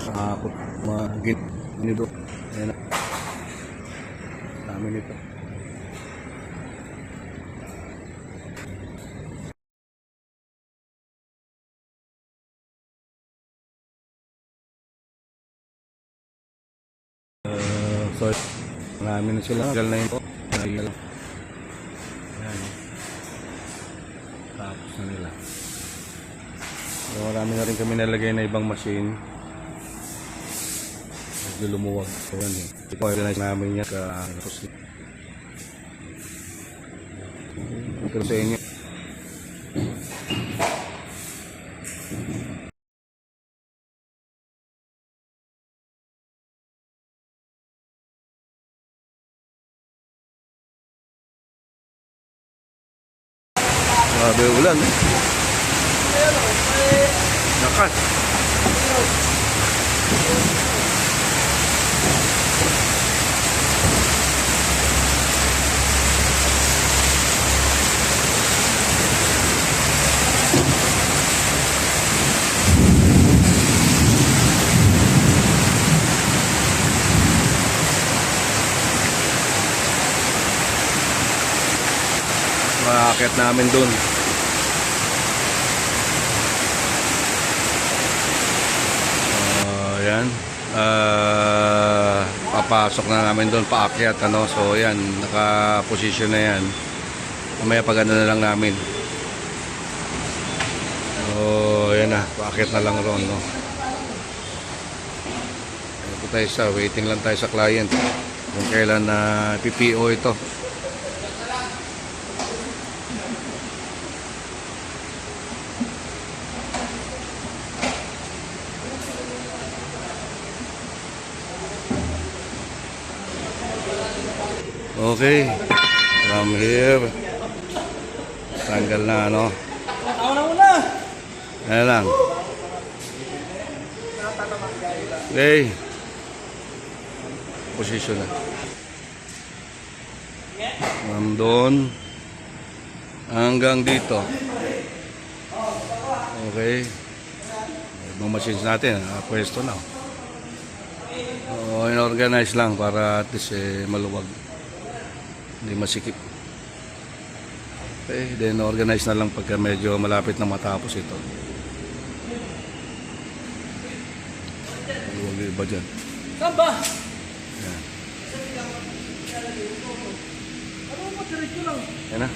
Nakakot mga ginito. Ayan na. Dami nito. So, marami na sila. Tagal na yun. Ayan. Tapos na nila. So, marami na rin kami nalagay na ibang machine. Medyo lumuwag. So, yan eh. I-organize namin yan tapos ito sa inyo. Grabe ulan eh. Nakas. Maakit namin dun. Yan. Papasok na namin doon, paakyat ano. So yan, naka-position na yan. Mamaya pag ano na lang namin. So yan na, paakyat na lang ron no. Ito tayo sa, waiting lang tayo sa client kung kailan na PPO ito. Okay, from here tanggal na ano. Ayan lang. Okay, position na from doon hanggang dito. Okay, ibang machines natin pwesto na. In-organize lang para at least maluwag, hindi masikip. Okay, then organize na lang pagka medyo malapit na matapos ito. Huwag iba dyan. Saan ba? Yan. Ano mo, diretso lang. Yan na.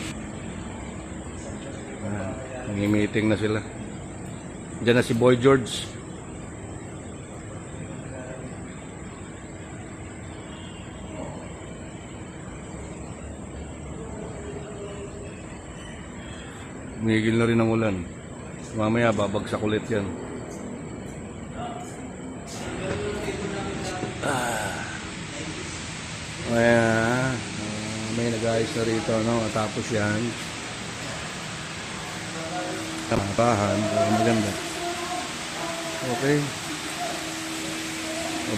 Nag-meeting na sila. Diyan na si Boy George. Umigil na rin ang ulan. Mamaya babagsak ulit yan. May nag-ayos na rito no? Tapos yan tamapahan, maganda. Okay,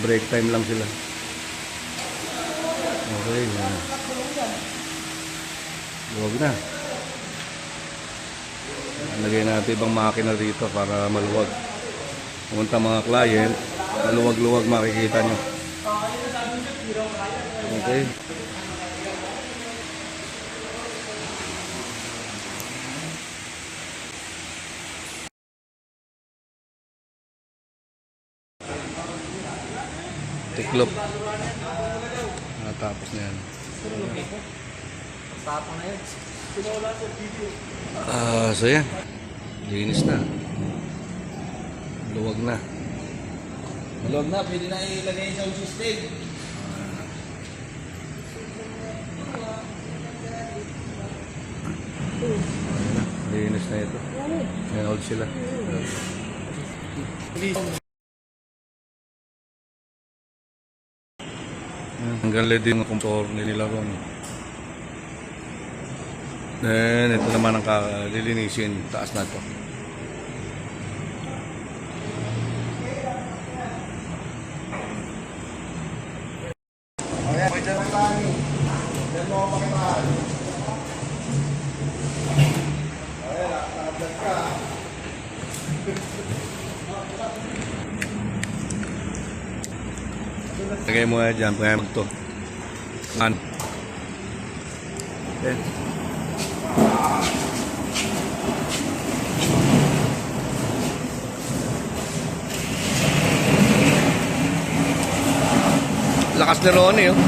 break time lang sila. Okay, yan. Huwag na. Lagay natin ibang makina dito para maluwag. Pumunta mga client, maluwag-luwag makikita nyo. Okay. Tiklop. Natapos na yan. Tapos na yan. Sinawala sa video. So yan. Linis na. Luwag na. Maluwag na, pwede na ilagay sa system. Linis na ito. May old sila. Hanggang LED din ang kumpor nila ron. Then ito naman ang lilinisin. Taas na ito. Lagay mo nga dyan, kaya magto. Ano? Okay. Lakas ni Ronnie, oh.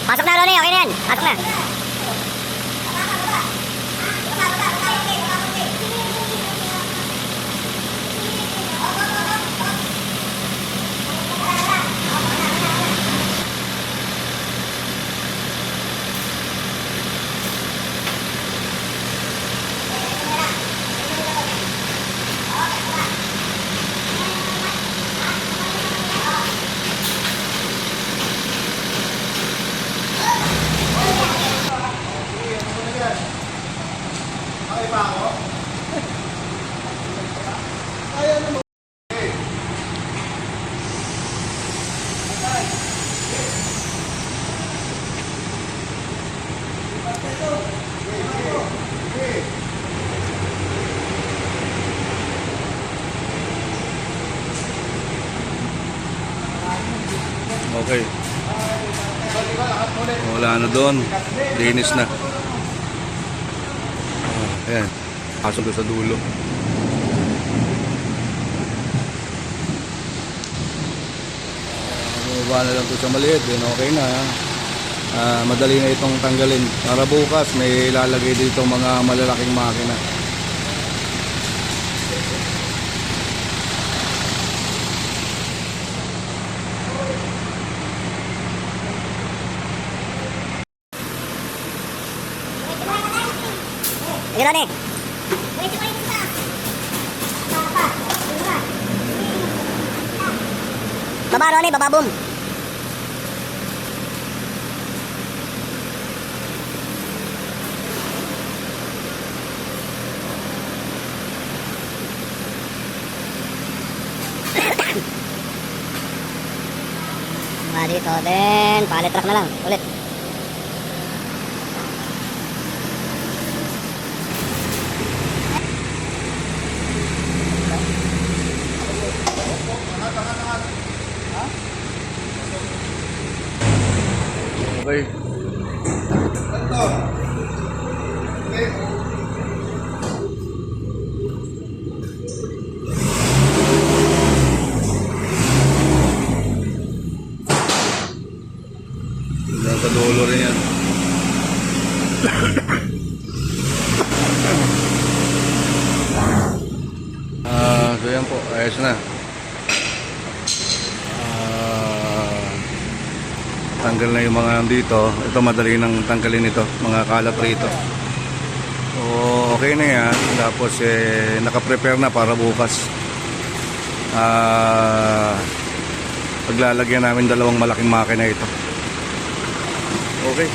Pasok na, Ronnie. Okay na yan. Pasok na. Okay. Wala na doon. Linis na. Ayan. Pasok ko sa dulo. Bumaba na lang ito sa maliit. Then okay na. Madali na itong tanggalin. Para bukas may ilalagay dito mga malalaking makina. Sige, Ronnie. Baba, Ronnie. Baba, boom. Dito, then pallet truck na lang ulit. Okay. Sa dulo rin yan. So yan po, ayos na. Tanggal na yung mga dito. Ito madali nang tanggalin ito, mga kalat rito. So okay na yan. Tapos naka-prepare na para bukas. paglalagyan namin dalawang malaking makina ito. Okay.